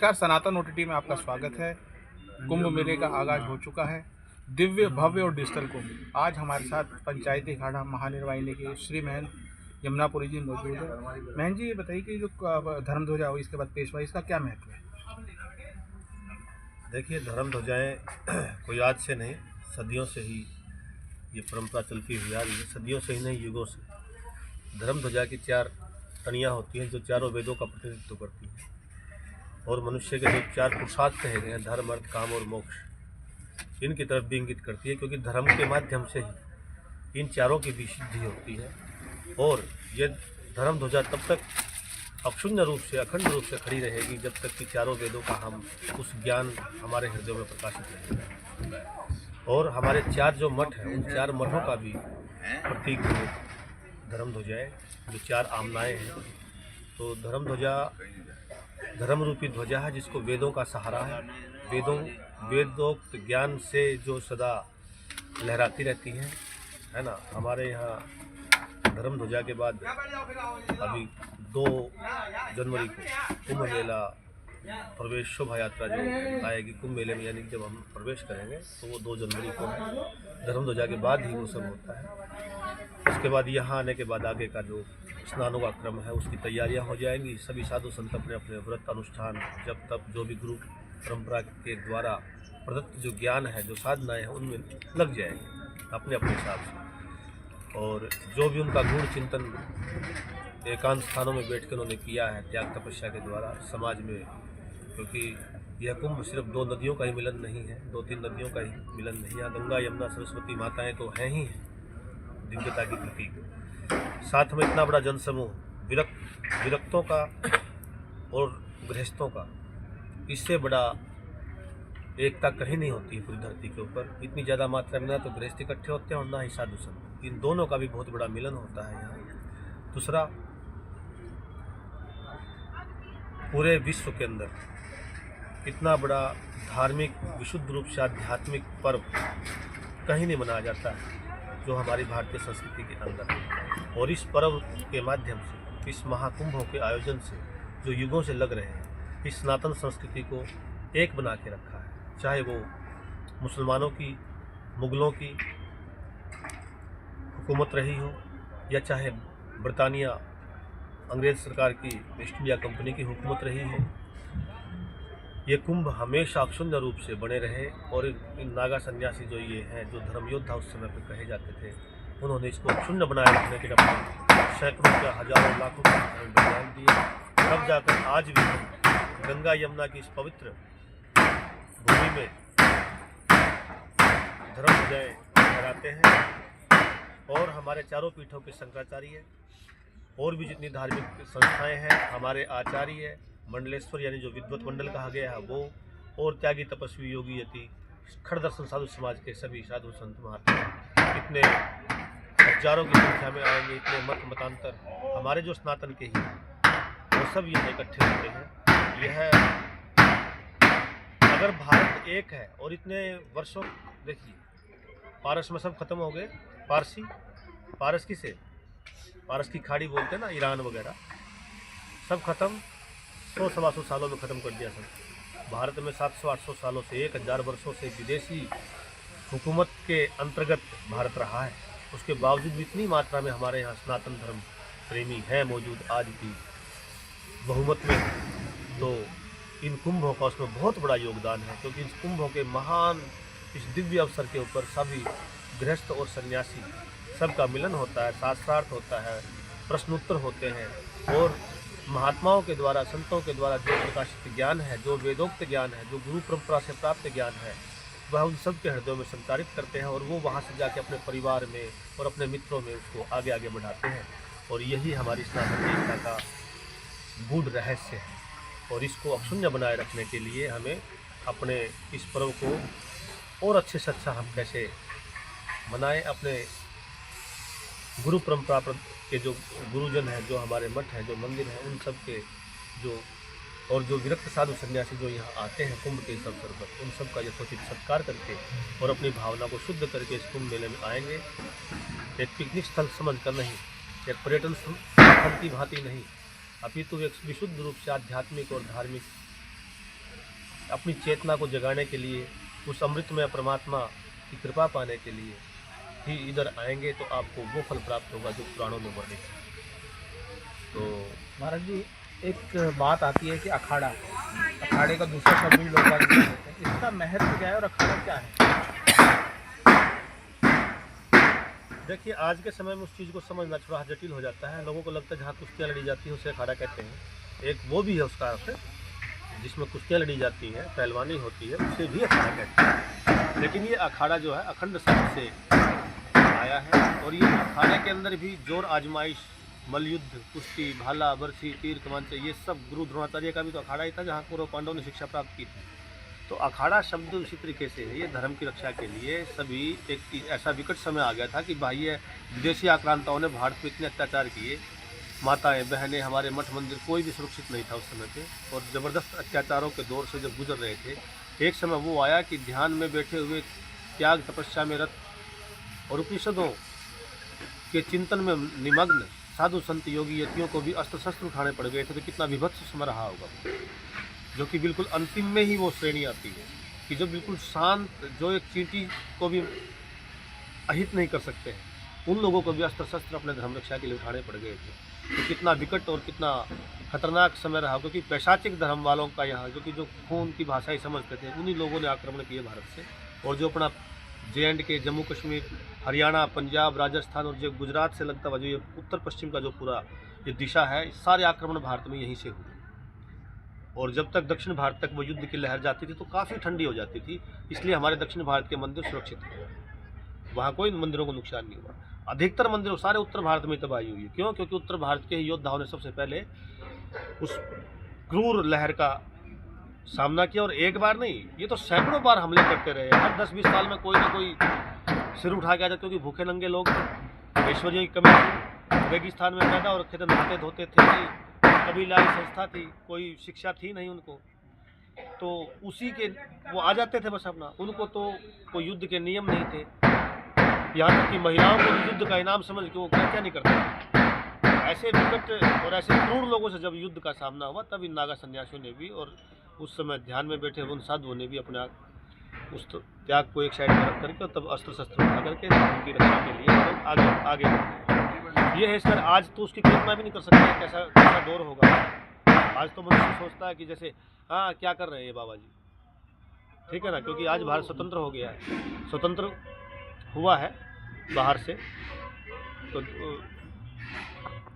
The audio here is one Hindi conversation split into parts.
नमस्कार, सनातन ओटीटी में आपका स्वागत है। कुंभ मेले का आगाज हो चुका है। दिव्य, भव्य और डिजिटल कुंभ। आज हमारे साथ पंचायती अखाड़ा महानिर्वाहिनी के श्री महंत यमुनापुरी जी मौजूद है। महंत जी, ये बताइए कि जो धर्म ध्वजा हुई इसके बाद पेशवाई, इसका क्या महत्व है? देखिए, धर्म ध्वजाएँ कोई आज से नहीं, सदियों से ही ये परंपरा चलती हुई आ रही है। सदियों से ही नहीं, युगों से। धर्म ध्वजा की 4 टहनियाँ होती हैं जो चारों वेदों का प्रतिनिधित्व करती हैं, और मनुष्य के जो 4 पुरुषार्थ कहे गए हैं, धर्म, अर्थ, काम और मोक्ष, इनकी तरफ भी इंगित करती है, क्योंकि धर्म के माध्यम से ही इन चारों की भी सिद्धि होती है। और ये धर्म ध्वजा तब तक अक्षुण्ण रूप से, अखंड रूप से खड़ी रहेगी जब तक कि चारों वेदों का हम उस ज्ञान हमारे हृदयों में प्रकाशित रहेगा। और हमारे 4 जो मठ हैं, उन 4 मठों का भी प्रतीक धर्म ध्वजा है, जो 4 आमनाएँ हैं। तो धर्म ध्वजा धर्म रूपी ध्वजा है जिसको वेदों का सहारा है। वेदोक्त ज्ञान से जो सदा लहराती रहती है ना। हमारे यहाँ धर्म ध्वजा के बाद अभी 2 जनवरी को कुंभ मेला प्रवेश शोभा यात्रा जो आएगी कुंभ मेले में, यानी कि जब हम प्रवेश करेंगे तो वो 2 जनवरी को है। धर्म ध्वजा के बाद ही वो सब होता है। उसके बाद यहाँ आने के बाद आगे का जो स्नानों का क्रम है, उसकी तैयारियां हो जाएंगी। सभी साधु संत अपने अपने व्रत अनुष्ठान, जब तक जो भी गुरु परंपरा के द्वारा प्रदत्त जो ज्ञान है, जो साधनाएं हैं, उनमें लग जाएंगे अपने अपने हिसाब से। और जो भी उनका गुण चिंतन एकांत स्थानों में बैठ कर उन्होंने किया है त्याग तपस्या के द्वारा समाज में, क्योंकि यह कुंभ सिर्फ 2 नदियों का ही मिलन नहीं है, 2-3 नदियों का ही मिलन नहीं है। गंगा, यमुना, सरस्वती माताएँ तो हैं ही हैं, दिव्यता की प्रतीक। साथ में इतना बड़ा जनसमूह, विरक्तों का और गृहस्थों का, इससे बड़ा एकता कहीं नहीं होती है पूरी धरती के ऊपर। इतनी ज़्यादा मात्रा में ना तो गृहस्थ इकट्ठे होते हैं और ना ही साधु संत। इन दोनों का भी बहुत बड़ा मिलन होता है यहाँ। दूसरा, पूरे विश्व के अंदर इतना बड़ा धार्मिक, विशुद्ध रूप से आध्यात्मिक पर्व कहीं नहीं मनाया जाता है जो हमारी भारतीय संस्कृति के अंदर है। और इस पर्व के माध्यम से, इस महाकुंभों के आयोजन से, जो युगों से लग रहे हैं, इस सनातन संस्कृति को एक बना के रखा है। चाहे वो मुसलमानों की, मुगलों की हुकूमत रही हो, या चाहे ब्रिटानिया अंग्रेज़ सरकार की ईस्ट इंडिया कंपनी की हुकूमत रही हो, ये कुंभ हमेशा अक्षुण्ण रूप से बने रहे। और इन नागा सन्यासी जो ये हैं, जो धर्म योद्धा उस समय पर कहे जाते थे, उन्होंने इसको अक्षुण्ण बनाए रखने के अपने सैकड़ों या हजारों लाखों के बलिदान दिए। तब जाकर आज भी हम गंगा यमुना की इस पवित्र भूमि में धर्म ध्वजाएँ फहराते हैं। और हमारे चारों पीठों के शंकराचार्य, और भी जितनी धार्मिक संस्थाएँ हैं, हमारे आचार्य, मंडलेश्वर यानी जो विद्वत मंडल कहा गया है वो, और त्यागी तपस्वी योगी यति खड़दर्शन साधु समाज के सभी साधु संत महात्मा इतने हजारों की संख्या में आएंगे। इतने मतांतर हमारे जो स्नातन के ही वो सब यहाँ इकट्ठे होते हैं। यह, अगर भारत एक है और इतने वर्षों, देखिए पारस में सब खत्म हो गए, पारस किसे, पारस की खाड़ी बोलते हैं ना, ईरान वगैरह, सब खत्म 100-125 सालों में ख़त्म कर दिया सब। भारत में 700-800 सालों से, 1000 वर्षों से विदेशी हुकूमत के अंतर्गत भारत रहा है। उसके बावजूद भी इतनी मात्रा में हमारे यहाँ सनातन धर्म प्रेमी हैं मौजूद आज भी बहुमत में। तो इन कुंभों का उसमें बहुत बड़ा योगदान है, क्योंकि इन कुंभों के महान इस दिव्य अवसर के ऊपर सभी गृहस्थ और सन्यासी सबका मिलन होता है, शास्त्रार्थ होता है, प्रश्नोत्तर होते हैं। और महात्माओं के द्वारा, संतों के द्वारा जो प्रकाशित ज्ञान है, जो वेदोक्त ज्ञान है, जो गुरु परंपरा से प्राप्त ज्ञान है, वह उन सब के हृदयों में संचारित करते हैं। और वो वहाँ से जाके अपने परिवार में और अपने मित्रों में उसको आगे आगे बढ़ाते हैं। और यही हमारी सनातन एकता का गूढ़ रहस्य है। और इसको अक्षुण्ण बनाए रखने के लिए हमें अपने इस पर्व को और अच्छे से अच्छा हम कैसे मनाएं, अपने गुरु परंपरा के जो गुरुजन हैं, जो हमारे मठ हैं, जो मंदिर हैं, उन सब के जो, और जो विरक्त साधु सन्यासी जो यहाँ आते हैं कुंभ के इस अवसर पर, उन सब का यथोचित सत्कार करके और अपनी भावना को शुद्ध करके इस कुंभ मेले में आएंगे। एक पिकनिक स्थल समझ कर नहीं, एक पर्यटन स्थल की भांति नहीं, अपितु एक विशुद्ध रूप से आध्यात्मिक और धार्मिक अपनी चेतना को जगाने के लिए, उस अमृतमय परमात्मा की कृपा पाने के लिए ही इधर आएंगे तो आपको वो फल प्राप्त होगा जो पुराणों में वर्णित है। तो महाराज जी, एक बात आती है कि अखाड़े का दूसरा शब्द भी लोग बात करते हैं, इसका महत्व क्या है और अखाड़ा क्या है? देखिए, आज के समय में उस चीज़ को समझना थोड़ा जटिल हो जाता है। लोगों को लगता है जहाँ कुश्तियाँ लड़ी जाती है उसे अखाड़ा कहते हैं। एक वो भी है उसका अर्थ, जिसमें कुश्तियाँ लड़ी जाती हैं, पहलवानी होती है, उसे भी अखाड़ा कहते हैं। लेकिन ये अखाड़ा जो है अखंड शब्द से आया है, और ये अखाड़े के अंदर भी जोर आजमाइश, मल्लयुद्ध, कुश्ती, भाला, बरसी, तीर कमान से, ये सब गुरु द्रोणाचार्य का भी तो अखाड़ा ही था जहाँ कौरव पांडवों ने शिक्षा प्राप्त की थी। तो अखाड़ा शब्द उसी तरीके से है, ये धर्म की रक्षा के लिए सभी एक ऐसा विकट समय आ गया था कि बाह्य विदेशी आक्रांताओं ने भारत पर इतने अत्याचार किए, माताएं बहनें, हमारे मठ मंदिर, कोई भी सुरक्षित नहीं था उस समय पे, और ज़बरदस्त अत्याचारों के दौर से जब गुजर रहे थे, एक समय वो आया कि ध्यान में बैठे हुए, त्याग तपस्या में रत और उपनिषदों के चिंतन में निमग्न साधु संत योगी यतियों को भी अस्त्र शस्त्र उठाने पड़ गए थे। तो कितना विभत्स समय रहा होगा, जो कि बिल्कुल अंतिम में ही वो श्रेणी आती है कि जो बिल्कुल शांत, जो एक चींटी को भी अहित नहीं कर सकते हैं, उन लोगों को भी अस्त्र शस्त्र अपने धर्म रक्षा के लिए उठाने पड़ गए थे। तो कितना विकट और कितना खतरनाक समय रहा, क्योंकि पैशाचिक धर्म वालों का यहाँ, जो कि जो खून की भाषा ही समझते थे, उन्हीं लोगों ने आक्रमण किए भारत से। और जो अपना JNK, जम्मू कश्मीर, हरियाणा, पंजाब, राजस्थान और जो गुजरात से लगता हुआ जो ये उत्तर पश्चिम का जो पूरा ये दिशा है, सारे आक्रमण भारत में यहीं से हुए। और जब तक दक्षिण भारत तक वो युद्ध की लहर जाती थी तो काफ़ी ठंडी हो जाती थी, इसलिए हमारे दक्षिण भारत के मंदिर सुरक्षित थे, वहाँ कोई मंदिरों को नुकसान नहीं हुआ। अधिकतर मंदिरों सारे उत्तर भारत में तबाही हुई। क्यों? क्योंकि उत्तर भारत के योद्धाओं ने सबसे पहले उस क्रूर लहर का सामना किया, और एक बार नहीं, ये तो सैकड़ों बार हमले करते रहे। हर 10-20 साल में कोई ना कोई सिर उठा के आ जाता, क्योंकि भूखे नंगे लोग थे, ऐश्वर्य की कमी थी, रेगिस्तान में पैदा और रखे थे, नहाते धोते थे, कबीलाई संस्था थी, कोई शिक्षा थी नहीं उनको, तो उसी के वो आ जाते थे बस अपना, उनको तो कोई युद्ध के नियम नहीं थे। यहाँ तक कि महिलाओं को युद्ध का इनाम समझ के वो क्या नहीं करते। ऐसे विकट और ऐसे क्रूर लोगों से जब युद्ध का सामना हुआ, तब इन नागा सन्यासियों ने भी और उस समय ध्यान में बैठे उन साधुओं ने भी अपने उस त्याग को एक साइड में रख करके तब अस्त्र शस्त्र उठा करके उनकी रक्षा के लिए आगे बढ़े। ये है सर, आज तो उसकी कल्पना भी नहीं कर सकते कैसा दौर होगा। आज तो मनुष्य सोचता है कि जैसे हाँ क्या कर रहे हैं ये बाबा जी, ठीक है ना, क्योंकि आज भारत स्वतंत्र हो गया है, स्वतंत्र हुआ है बाहर से। तो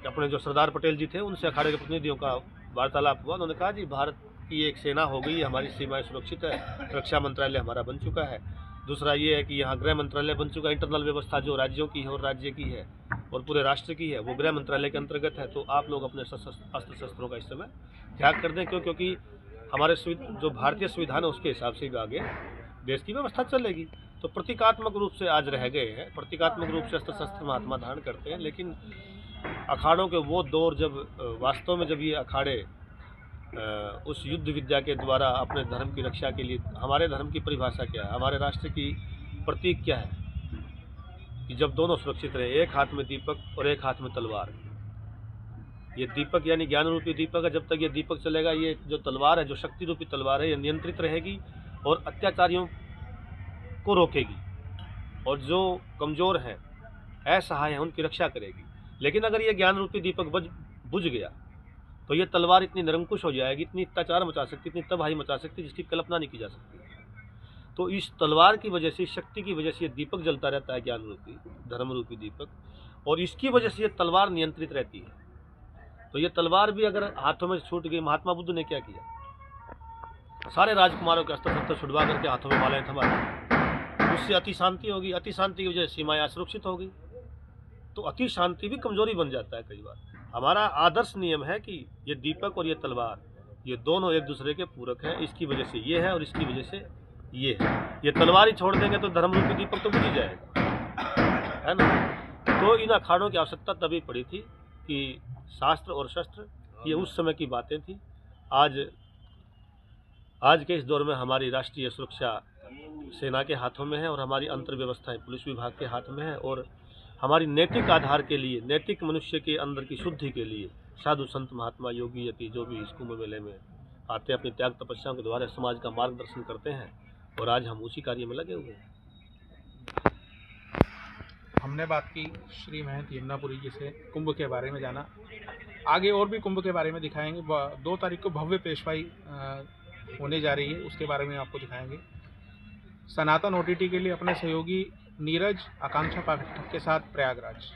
अपने जो सरदार पटेल जी थे, उनसे अखाड़े के प्रतिनिधियों का वार्तालाप हुआ। उन्होंने कहा जी भारत की एक सेना हो गई, हमारी सीमाएं सुरक्षित है, रक्षा मंत्रालय हमारा बन चुका है। दूसरा ये है कि यहाँ गृह मंत्रालय बन चुका है, इंटरनल व्यवस्था जो राज्यों की है और राज्य की है और पूरे राष्ट्र की है वो गृह मंत्रालय के अंतर्गत है। तो आप लोग अपने अस्त्र शस्त्रों का इस समय त्याग कर दें, क्योंकि हमारे जो भारतीय संविधान है उसके हिसाब से भी आगे देश की व्यवस्था चलेगी। तो प्रतीकात्मक रूप से आज रह गए हैं, प्रतीकात्मक रूप से अस्त्र शस्त्र महात्मा धारण करते हैं। लेकिन अखाड़ों के वो दौर जब वास्तव में जब ये अखाड़े उस युद्ध विद्या के द्वारा अपने धर्म की रक्षा के लिए, हमारे धर्म की परिभाषा क्या है, हमारे राष्ट्र की प्रतीक क्या है कि जब दोनों सुरक्षित रहे, एक हाथ में दीपक और एक हाथ में तलवार। ये दीपक यानी ज्ञान रूपी दीपक है, जब तक ये दीपक चलेगा, ये जो तलवार है, जो शक्ति रूपी तलवार है, ये नियंत्रित रहेगी और अत्याचारियों को रोकेगी, और जो कमज़ोर हैं, असहाय हैं, उनकी रक्षा करेगी। लेकिन अगर ये ज्ञान रूपी दीपक बुझ गया तो ये तलवार इतनी निरंकुश हो जाएगी, इतनी अत्याचार मचा सकती, इतनी तबाही मचा सकती जिसकी कल्पना नहीं की जा सकती। तो इस तलवार की वजह से, इस शक्ति की वजह से ये दीपक जलता रहता है, ज्ञान रूपी धर्म रूपी दीपक, और इसकी वजह से ये तलवार नियंत्रित रहती है। तो ये तलवार भी अगर हाथों में छूट गई, महात्मा बुद्ध ने क्या किया, सारे राजकुमारों के अस्त्र शस्त्र छुड़वा करके हाथों में मालाएं थमा दी, उससे अति शांति होगी, अति शांति की वजह से सीमाएं असुरक्षित होगी। तो अति शांति भी कमजोरी बन जाता है कई बार। हमारा आदर्श नियम है कि ये दीपक और ये तलवार, ये दोनों एक दूसरे के पूरक हैं, इसकी वजह से ये है और इसकी वजह से ये है। ये तलवार ही छोड़ देंगे तो धर्म रूपी दीपक तो बुझ ही जाएगा, है ना। तो इन अखाड़ों की आवश्यकता तभी पड़ी थी कि शास्त्र और शस्त्र ये उस समय की बातें थी। आज के इस दौर में हमारी राष्ट्रीय सुरक्षा सेना के हाथों में है और हमारी अंतर व्यवस्थाएं पुलिस विभाग के हाथ में है, और हमारी नैतिक आधार के लिए, नैतिक मनुष्य के अंदर की शुद्धि के लिए साधु संत महात्मा योगी यति जो भी इस कुंभ मेले में आते अपनी त्याग तपस्याओं के द्वारा समाज का मार्गदर्शन करते हैं और आज हम उसी कार्य में लगे हुए हैं। हमने बात की श्री महंत यमुनापुरी जी से, कुंभ के बारे में जाना। आगे और भी कुंभ के बारे में दिखाएंगे। 2 तारीख को भव्य पेशवाई होने जा रही है, उसके बारे में आपको दिखाएंगे। सनातन OTT के लिए अपने सहयोगी नीरज, आकांक्षा पाठक के साथ प्रयागराज।